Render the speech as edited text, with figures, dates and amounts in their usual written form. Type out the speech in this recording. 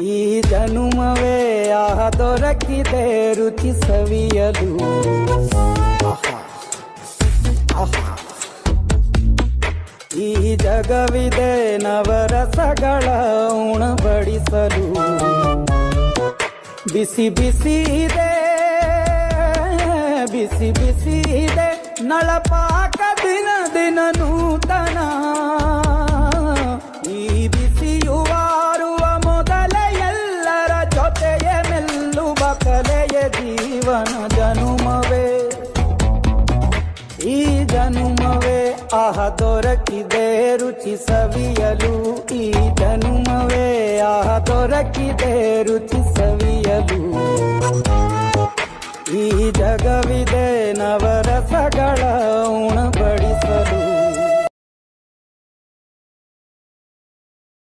ಈ ಜನುಮವೇ ಆಹ ದೊರಕಿದೆ ರುಚಿ ಸವಿಯಲು. ಈ ಜಗವಿದೆ ನವರಸಗಳ ಉಣಬಡಿಸಲು. ಬಿಸಿ ಬಿಸಿ ಇದೆ ಬಿಸಿ ಬಿಸಿ ಇದೆ ನಳಪಾಕ ದಿನ ದಿನ ನೂತನ. ಈ ಬಿಸಿಯುವಾರುವ ಮೊದಲೇ ಎಲ್ಲರ ಜೊತೆಯ ಮೆಲ್ಲುವ ಕಲೆಯ ಜೀವನ ಜನುಮವೇ. ಈ ಜನುಮವೇ ಆಹ ದೊರಕಿದೆ ರುಚಿ ಸವಿಯಲು. ಈ ಜನುಮವೇ ಆಹ ದೊರಕಿದೆ ರುಚಿ ಸವಿಯಲು. ಈ ಜಗವಿದೆ ನವರಸಗಳ ಉಣಬಡಿ